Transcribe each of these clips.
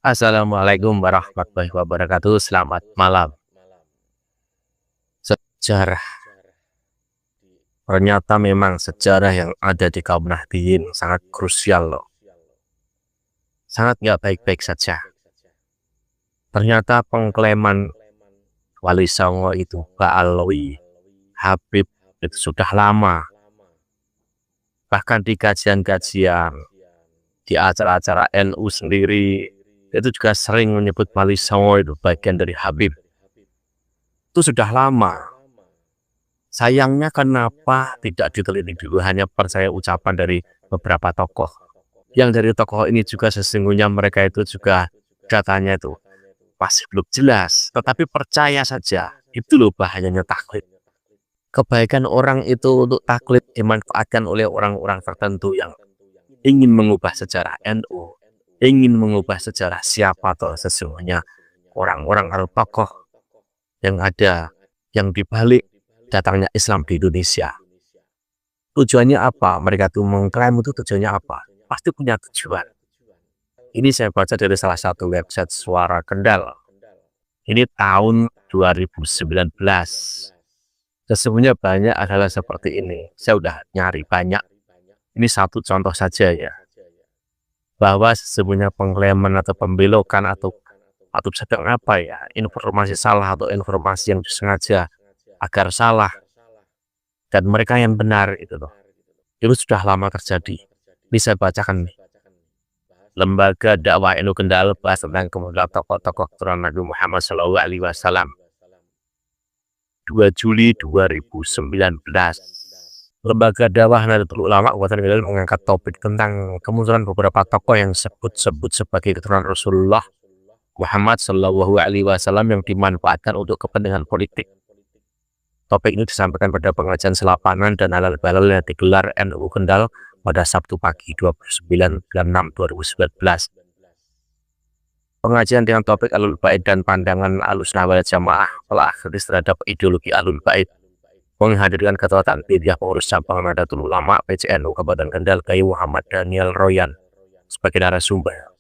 Assalamualaikum warahmatullahi wabarakatuh. Selamat malam. Sejarah. Ternyata memang sejarah yang ada di kaum Nahdliyin sangat krusial loh. Sangat nggak baik-baik saja. Ternyata pengklaiman Wali Songo itu, Ba'alwi, Habib, itu sudah lama. Bahkan di kajian-kajian, di acara-acara NU sendiri, itu juga sering menyebut Wali Songo itu bagian dari Habib. Itu sudah lama. Sayangnya kenapa tidak diteliti dulu, hanya percaya ucapan dari beberapa tokoh. Yang dari tokoh ini juga sesungguhnya mereka itu juga datanya itu masih belum jelas. Tetapi percaya saja, itu loh bahayanya taklid. Kebaikan orang itu untuk taklid dimanfaatkan oleh orang-orang tertentu yang ingin mengubah sejarah NU, ingin mengubah sejarah siapa atau sesungguhnya orang-orang atau tokoh yang ada yang dibalik datangnya Islam di Indonesia. Tujuannya apa? Mereka tuh mengklaim itu tujuannya apa? Pasti punya tujuan. Ini saya baca dari salah satu website Suara Kendal. Ini tahun 2019. Sesungguhnya banyak adalah seperti ini. Saya udah nyari banyak. Ini satu contoh saja ya. Bahwa sesungguhnya pengklaiman atau pembelokan atau sedang apa ya, informasi salah atau informasi yang disengaja agar salah dan mereka yang benar itu loh. Itu sudah lama terjadi. Ini saya bacakan nih. Lembaga dakwah NU Kendal bahas tentang kemunculan tokoh-tokoh keturunan Nabi Muhammad SAW. 2 Juli 2019. Lembaga dakwah Nahdlatul Ulama Kabupaten Kendal mengangkat topik tentang kemunculan beberapa tokoh yang sebut sebagai keturunan Rasulullah Muhammad SAW yang dimanfaatkan untuk kepentingan politik. Topik ini disampaikan pada pengajian selapangan dan halal balal yang digelar NU Kendal pada Sabtu pagi 29/6/2019. Pengajian dengan topik Ahlul Bait dan pandangan Ahlussunnah wal Jamaah telah kritis terhadap ideologi Ahlul Bait, menghadirkan ketua tanfidiyah pengurus cabang Nahdlatul Ulama PCNU Kabupaten Kendal Kiai Muhammad Daniel Royan sebagai narasumber.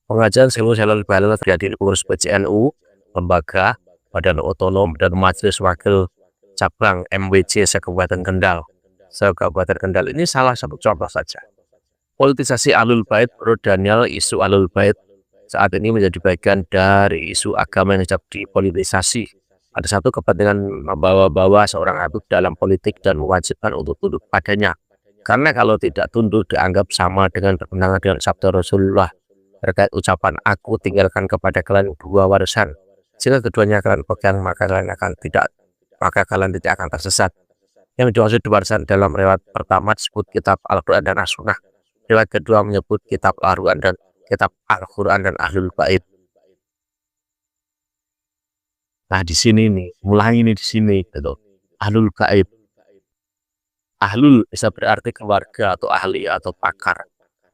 Pengajian seluruh halal balal dihadiri pengurus PCNU, lembaga, badan otonom, dan majelis wakil cabang MWC se-Kabupaten Kendal. Se-Kabupaten Kendal ini salah satu contoh saja. Politisasi Ahlul Bait, menurut Daniel, isu Ahlul Bait saat ini menjadi bagian dari isu agama yang dipolitisasi. Ada satu kepentingan membawa-bawa seorang Habib dalam politik dan mewajibkan untuk tunduk padanya. Karena kalau tidak tunduk dianggap sama dengan bertentangan dengan sabda Rasulullah terkait ucapan aku tinggalkan kepada kalian dua warisan. Jika keduanya kalian pegang maka kalian tidak akan tersesat. Yang dimaksud warisan dalam riwayat pertama disebut kitab Al-Quran dan As-Sunnah. Riwayat kedua menyebut kitab Al-Quran dan Ahlul Bait. Nah di sini nih, mulai ini di sini gitu. Ahlul Bait. Ahlul bisa berarti keluarga atau ahli atau pakar.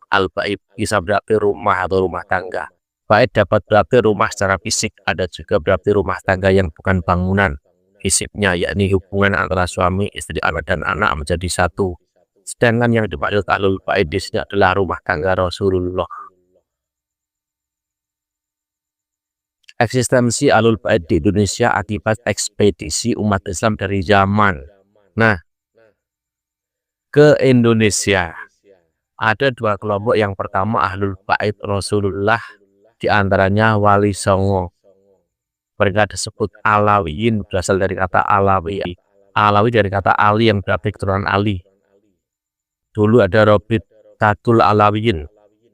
Al-Bait bisa berarti rumah atau rumah tangga. Bait dapat berarti rumah secara fisik, ada juga berarti rumah tangga yang bukan bangunan fisiknya, yakni hubungan antara suami, istri, anak, dan anak menjadi satu. Sedangkan yang dimaksud Ahlul Bait di sini adalah rumah tangga Rasulullah. Eksistensi Ahlul Bait di Indonesia akibat ekspedisi umat Islam dari Yaman. Nah, ke Indonesia ada dua kelompok. Yang pertama Ahlul Bait Rasulullah, di antaranya Wali Songo. Mereka disebut Alawiyin, berasal dari kata Alawi. Alawi dari kata Ali yang berarti keturunan Ali. Dulu ada Robit Tatul Alawiyin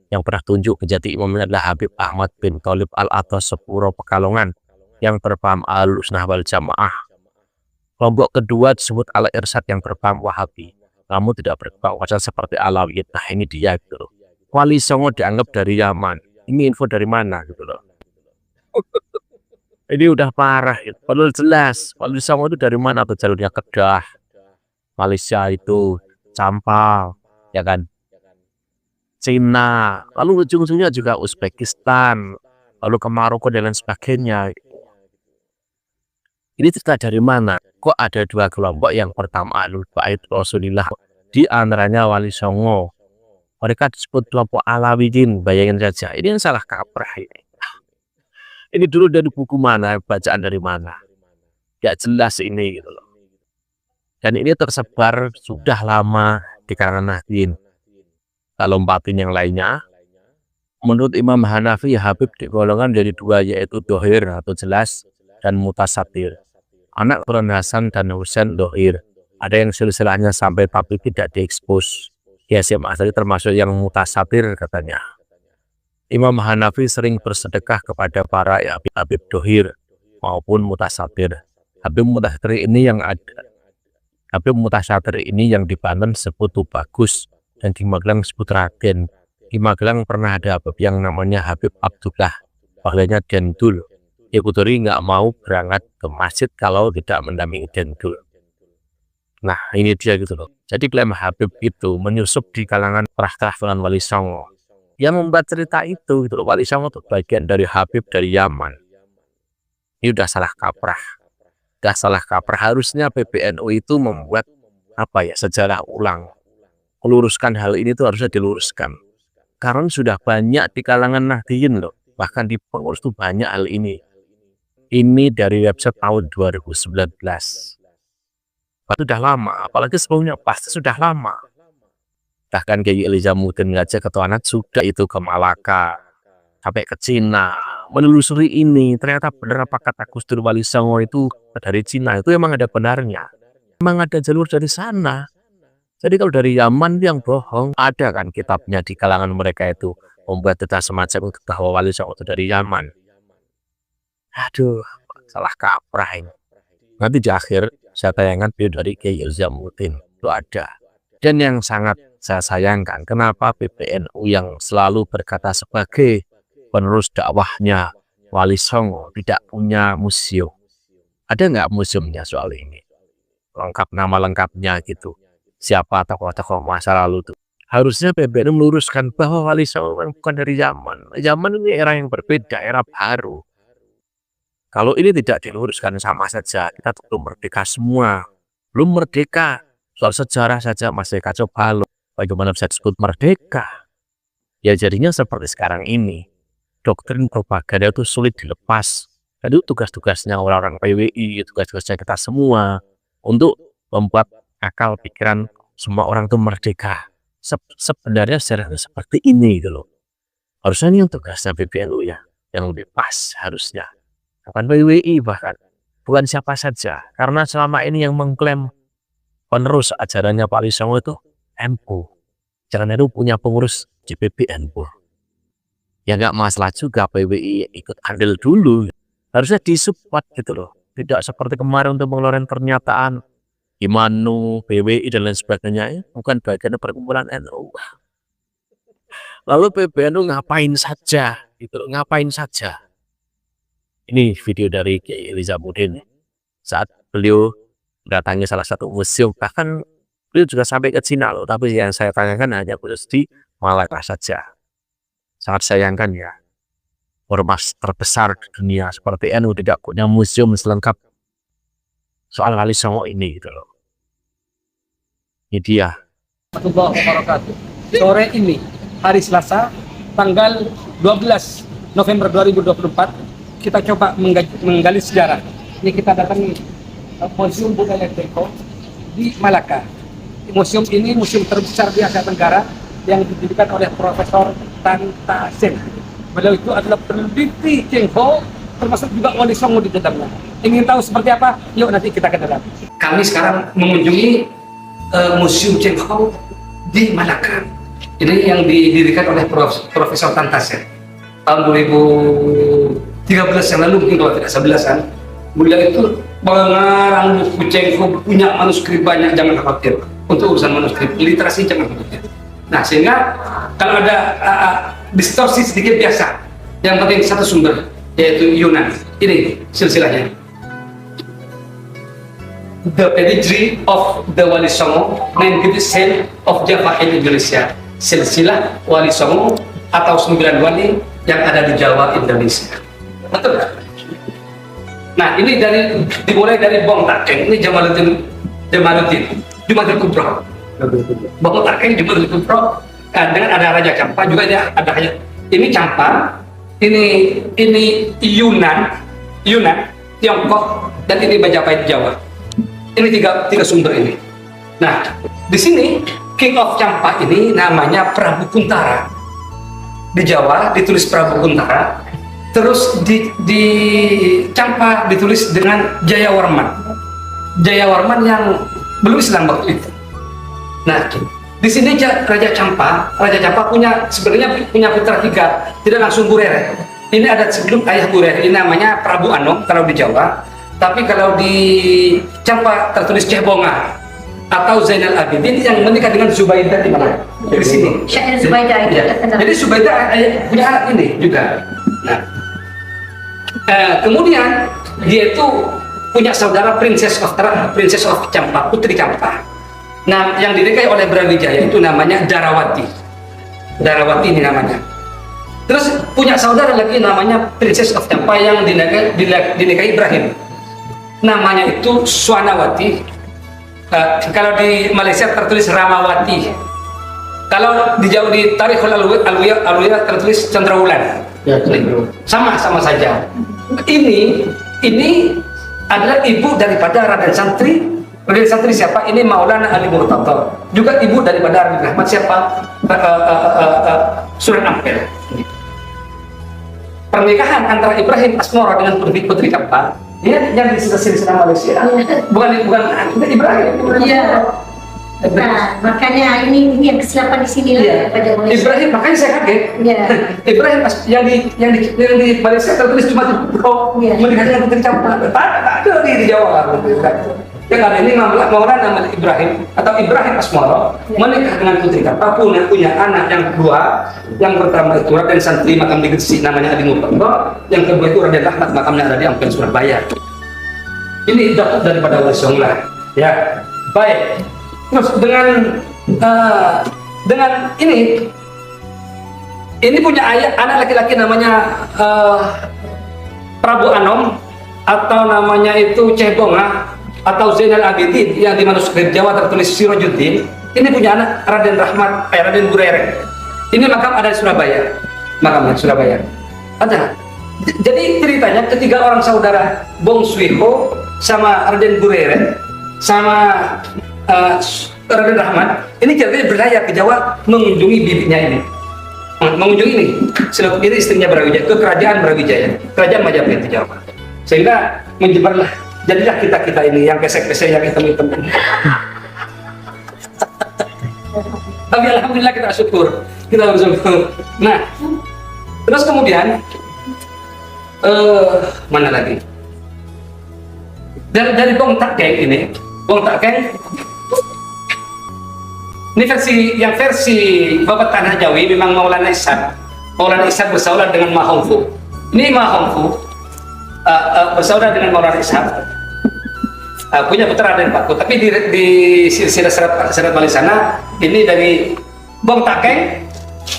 yang pernah tunjuk ke jati imamnya adalah Habib Ahmad bin Tholib Al-Atas Sepuro Pekalongan yang berpaham Ahlussunnah wal Jamaah. Kelompok kedua disebut Al-Irsyad yang berpaham Wahabi, namun tidak berpaham wajah seperti Alawiyin. Nah ini dia gitu loh. Wali Songo dianggap dari Yaman. Ini info dari mana gitu loh. Ini udah parah gitu. Padahal jelas Wali Songo itu dari mana tuh, jalurnya Kedah, Malaysia itu, Campal, ya kan, Cina, lalu ujung-ujungnya juga Uzbekistan, lalu ke Maroko dan lain sebagainya. Ini cerita dari mana? Kok ada dua kelompok? Yang pertama Ahlul Bait Rasulullah, di antaranya Wali Songo. Mereka disebut kelompok Alawiyyin, bayangin saja. Ini yang salah kaprah ini. Ini dulu dari buku mana, bacaan dari mana? Gak jelas ini gitu loh. Dan ini tersebar sudah lama di kalangan Nahdliyin. Kalau lompatin yang lainnya, menurut Imam Hanafi, Habib digolongkan jadi dua, yaitu dohir atau jelas dan mutasatir. Anak Quran Hasan dan Husain dohir. Ada yang silsilahnya sampai tapi tidak diekspos. Ya, Syekh Asari termasuk yang mutasatir katanya. Imam Hanafi sering bersedekah kepada para Habib dohir maupun mutasatir. Habib mutasatir ini yang di Banten disebut Bagus dan di Magelang disebut Raden. Di Magelang pernah ada Habib yang namanya Habib Abdullah, panggilannya Dendul. Ibu Dori nggak mau berangkat ke masjid kalau tidak mendampingi Dendul. Nah, ini dia gitu loh. Jadi klaim Habib itu menyusup di kalangan kerah-kerah dengan Wali Songo. Yang membuat cerita itu gitu loh, Wali Songo itu bagian dari Habib dari Yaman. Ini udah salah kaprah. Harusnya PBNU itu membuat sejarah ulang. Meluruskan hal ini tuh harusnya diluruskan. Karena sudah banyak di kalangan Nahdliyin loh. Bahkan di pengurus itu banyak hal ini. Ini dari website tahun 2019. Sudah lama, apalagi sebelumnya pasti sudah lama. Bahkan Kiai Elizamuddin Ngajak Ketua Anak sudah itu ke Malaka, sampai ke Cina, menelusuri ini. Ternyata benar apa kata Gus Dur, Wali Songo itu dari Cina, itu emang ada benarnya. Emang ada jalur dari sana. Jadi kalau dari Yaman yang bohong, ada kan kitabnya di kalangan mereka itu membuat data semacam itu bahwa Wali Songo itu dari Yaman. Aduh, salah kaprah ini. Nanti di akhir saya tayangkan video dari Kiai Elizamuddin itu ada. Dan yang sangat saya sayangkan, kenapa PBNU yang selalu berkata sebagai penerus dakwahnya Wali Songo tidak punya museum? Ada nggak museumnya soal ini? Lengkap, nama lengkapnya gitu. Siapa tokoh-tokoh masa lalu itu? Harusnya PBNU meluruskan bahwa Wali Songo bukan dari Yaman. Yaman ini era yang berbeda, era baru. Kalau ini tidak diluruskan sama saja, kita belum merdeka semua. Belum merdeka, soal sejarah saja masih kacau balau. Bagaimana bisa disebut merdeka? Ya jadinya seperti sekarang ini. Doktrin propaganda itu sulit dilepas. Dan itu tugas-tugasnya orang-orang PWI, tugas-tugasnya kita semua. Untuk membuat akal pikiran semua orang itu merdeka. Sebenarnya sejarah seperti ini gitu loh. Harusnya ini tugasnya PBNU ya, yang lebih pas harusnya. Bukan PWI bahkan, bukan siapa saja. Karena selama ini yang mengklaim penerus ajarannya Wali Songo itu NU. Jangan itu punya pengurus di PBNU. Ya nggak masalah juga PWI ikut andil dulu. Harusnya disupport gitu loh. Tidak seperti kemarin untuk mengeluarkan pernyataan Imanu, PWI dan lain sebagainya. Bukan bagian perkumpulan NU. Lalu PBNU ngapain saja? Gitu loh, ngapain saja? Ini video dari Kiai Elizamuddin saat beliau datangi salah satu museum, bahkan beliau juga sampai ke Cina loh, tapi yang saya tanyakan hanya khusus di Malaka saja. Sangat sayangkan ya, ormas terbesar di dunia seperti NU tidak punya museum selengkap soal Wali Songo ini gitu loh. Ini dia. Sore ini, hari Selasa, tanggal 12 November 2024, kita coba menggali sejarah. Ini kita datangi Museum Budaya Tiongkok di Malaka. Museum ini museum terbesar di Asia Tenggara yang didirikan oleh Profesor Tan Ta Sen. Beliau itu adalah peneliti Tiongkok, termasuk juga Wali Songo di dalamnya. Ingin tahu seperti apa? Yuk nanti kita ke dalam. Kami sekarang mengunjungi Museum Tiongkok di Malaka. Ini yang didirikan oleh Profesor Tan Ta Sen tahun 2013 yang lalu, mungkin kalau tidak 11-an. Beliau itu pengarang buku Tiongkok, punya manuskrip banyak, jangan khawatir. Untuk urusan manuskrip, literasi jangan khawatir. Nah, sehingga kalau ada distorsi sedikit biasa. Yang penting satu sumber, yaitu Yunan. Ini silsilahnya. The Pedigree of the Wali Songo, 90th Cell of Java in Indonesia. Silsilah Wali Songo atau 9 wali yang ada di Jawa, Indonesia. Betul kan? Nah, ini dimulai dari Bong Takeng. Ini Jamaluddin Kubro. Bong Takeng Jamaluddin Kubro dengan ada Raja Campa juga dia ada ini Campa, ini Yunan, Tiongkok, dan ini Majapahit Jawa. Ini tiga sumber ini. Nah, di sini King of Campa ini namanya Prabu Kuntara. Di Jawa ditulis Prabu Kuntara, terus di Campa ditulis dengan Jayawarman. Jayawarman yang belum Islam waktu itu. Nah, di sini Raja Campa sebenarnya punya putra 3, tidak langsung Burere. Ini ada sebelum ayah Burere, ini namanya Prabu Anom kalau di Jawa. Tapi kalau di Campa tertulis Cehbonga atau Zainal Abidin yang menikah dengan Zubaidah di mana? Di sini. Syair Zubaidah itu terkenal. Jadi Zubaidah punya anak ini juga. Nah, kemudian dia itu punya saudara Princess of Campa, Putri Campa. Nah, yang dinikahi oleh Brawijaya itu namanya Darawati. Darawati ini namanya. Terus punya saudara lagi namanya Princess of Campa yang dinikahi Ibrahim. Namanya itu Swanawati. Kalau di Malaysia tertulis Ramawati. Kalau di Jawa di Tarikhul Alwiyah tertulis Cendrawulan. Ya, Sama saja. Ini adalah ibu daripada Raden Santri. Raden Santri siapa? Ini Maulana Ali Murtado. Juga ibu daripada Raden Rahmat siapa? Sunan Ampel. Pernikahan antara Ibrahim Asmoro dengan Putri Campa, yang di silsilah Malaysia. Bukan Ibrahim. Iya. Nah, makanya ini yang kesilapan di sini lah pada Malaysia. Ibrahim, makanya saya kaget. Iya. Ibrahim yang di Malaysia tertulis cuma menikah dengan Putri Campa. Tak ada di Jawa. Yang ada ini Maulana nama Ibrahim atau Ibrahim Asmoro menikah dengan Putri Campa, punya anak yang kedua. Yang pertama itu Raden Santri, makam di Gresik namanya Adi Murtado. Yang kedua itu Raden Rahmat, makamnya ada di Ampel Surabaya. Ini datuk daripada Wali Songo lah. Ya, baik. Terus dengan ini punya anak laki-laki namanya Prabu Anom atau namanya itu Cehbonga atau Zainal Abidin yang di manuskrip Jawa tertulis Sirojuddin. Ini punya anak Raden Rahmat, Raden Burere. Ini makam ada di Surabaya, makamnya Surabaya. Ada. Jadi ceritanya ketiga orang saudara Bong Swiho sama Raden Burere sama Raden Rahmat ini ceritanya berlayar ke Jawa mengunjungi bibinya ini. Mengunjungi ini, ini istrinya Brawijaya, ke kerajaan Brawijaya, kerajaan Majapahit di Jawa. Sehingga menyebarlah, jadilah kita ini yang kesek-kesek yang hitam-hitam. Tapi alhamdulillah kita bersyukur. Nah, terus kemudian mana lagi? Dari Bong Takeng ini, ini versi Babat Tanah Jawi memang Maulana Ishak bersaudara dengan Mahongfu. Ini Mahongfu bersaudara dengan Maulana Ishak. Punya putra dan Pak, tapi di silsilah serat Malisana ini dari Bong Takeng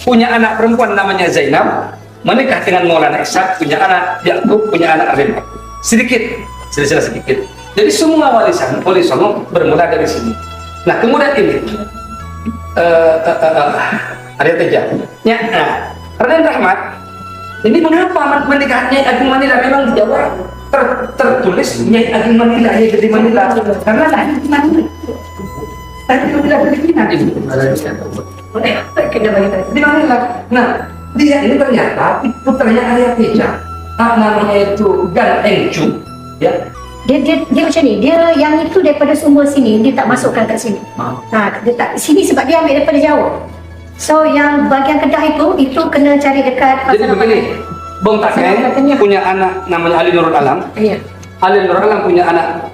punya anak perempuan namanya Zainab, menikah dengan Maulana Ishak, punya anak Yakub, punya anak Arif. Silsilah sedikit. Jadi semua Wali Songo bermula dari sini. Nah, kemudian ini ada Teja. Raden Rahmat ini mengapa menikahnya Agung Manila? Memang di Jawa tertulis Nyai Agung Manila, Nyai Gede Manila, karena lahir di Manila. Tapi tidak berpindah di Manila. Nah, dia ini ternyata putranya Arya Teja, namanya itu Gan Engcu, ya. Dia macam ni, dia yang itu daripada sumber sini, dia tak masukkan kat sini. Dia tak sini sebab dia ambil daripada Jawa. So yang bagian Kedah itu kena cari dekat. Jadi begini, Bong Takeng punya anak namanya Ali Nurul Alam. Iya. Ali Nurul Alam punya anak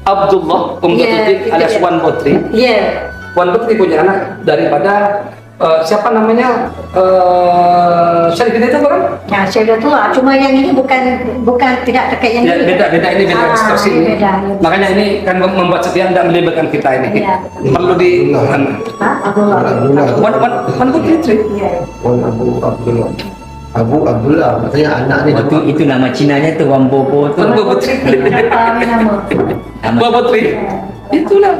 Abdullah Umbatudin alias Wan Putri. Iya. Wan Putri punya anak daripada siapa namanya Syarif itu kan? Ya, saya dah tua. Cuma yang ini bukan tidak terkait yang Ya, ini. beda ini beda distorsi ini. Beda. Makanya ini kan membuat sekian tidak melibatkan kita ini. Iya. Perlu di Abdullah. Wan Putri. Iya. Abu Abdullah, maksudnya anak ni. Itu nama Cinanya tu Wambobo tu. Wan Putri. Apa nama? Wan Putri. Itulah.